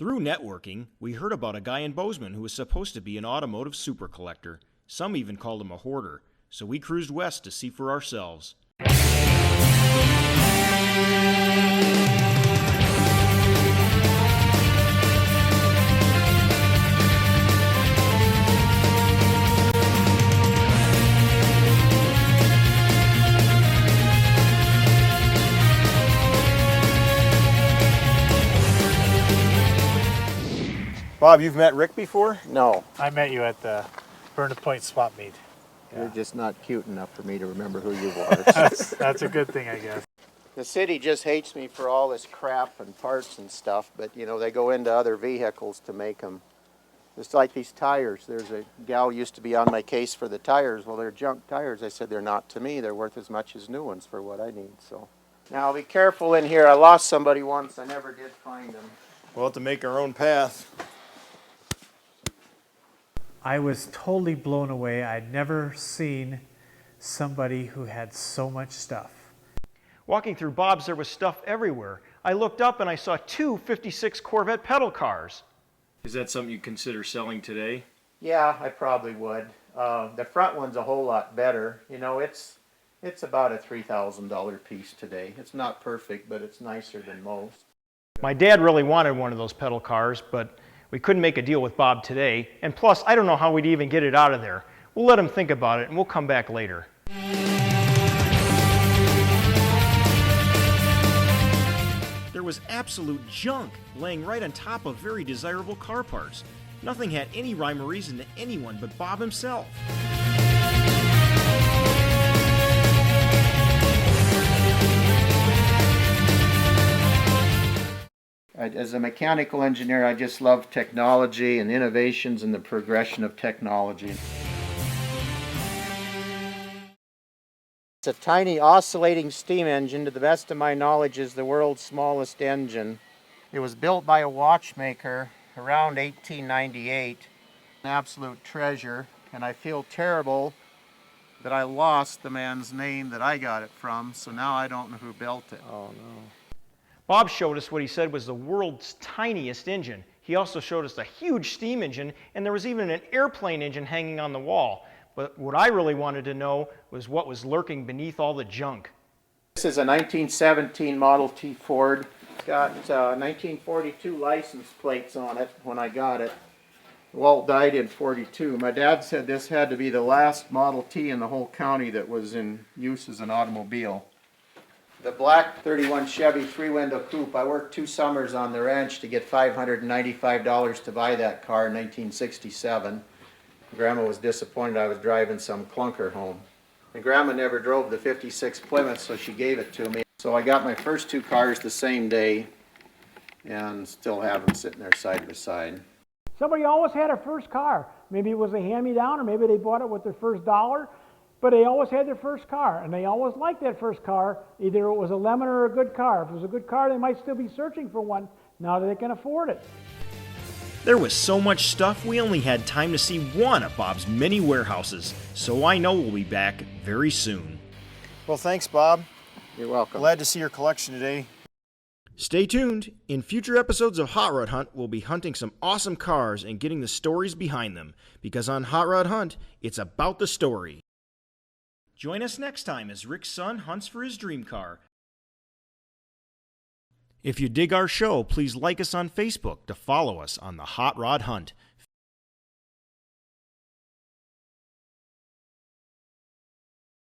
Through networking, we heard about a guy in Bozeman who was supposed to be an automotive super collector. Some even called him a hoarder, so we cruised west to see for ourselves. Bob, you've met Rick before? No. I met you at the Burn the Point swap meet. You're just not cute enough for me to remember who you were. That's a good thing, I guess. The city just hates me for all this crap and parts and stuff, but you know, they go into other vehicles to make them. It's like these tires. There's a gal used to be on my case for the tires. Well, they're junk tires. I said, they're not to me. They're worth as much as new ones for what I need. So now be careful in here. I lost somebody once. I never did find them. We'll have to make our own path. I was totally blown away. I'd never seen somebody who had so much stuff. Walking through Bob's, there was stuff everywhere. I looked up and I saw two 56 Corvette pedal cars. Is that something you consider selling today? Yeah, I probably would. The front one's a whole lot better. You know, it's about a $3,000 piece today. It's not perfect, but it's nicer than most. My dad really wanted one of those pedal cars, but we couldn't make a deal with Bob today. And plus, I don't know how we'd even get it out of there. We'll let him think about it and we'll come back later. There was absolute junk laying right on top of very desirable car parts. Nothing had any rhyme or reason to anyone but Bob himself. As a mechanical engineer, I just love technology and innovations and the progression of technology. It's a tiny oscillating steam engine. To the best of my knowledge, is the world's smallest engine. It was built by a watchmaker around 1898. An absolute treasure, and I feel terrible that I lost the man's name that I got it from, so now I don't know who built it. Oh no. Bob showed us what he said was the world's tiniest engine. He also showed us a huge steam engine, and there was even an airplane engine hanging on the wall. But what I really wanted to know was what was lurking beneath all the junk. This is a 1917 Model T Ford. It's got 1942 license plates on it when I got it. Walt died in '42. My dad said this had to be the last Model T in the whole county that was in use as an automobile. The black 31 Chevy three-window coupe, I worked 2 summers on the ranch to get $595 to buy that car in 1967. Grandma was disappointed I was driving some clunker home. And Grandma never drove the 56 Plymouth, so she gave it to me. So I got my first 2 cars the same day and still have them sitting there side by side. Somebody always had a first car. Maybe it was a hand-me-down, or maybe they bought it with their first dollar. But they always had their first car, and they always liked that first car. Either it was a lemon or a good car. If it was a good car, they might still be searching for one now that they can afford it. There was so much stuff, we only had time to see one of Bob's many warehouses, so I know we'll be back very soon. Well, thanks, Bob. You're welcome. Glad to see your collection today. Stay tuned. In future episodes of Hot Rod Hunt, we'll be hunting some awesome cars and getting the stories behind them, because on Hot Rod Hunt, it's about the story. Join us next time as Rick's son hunts for his dream car. If you dig our show, please like us on Facebook to follow us on the Hot Rod Hunt.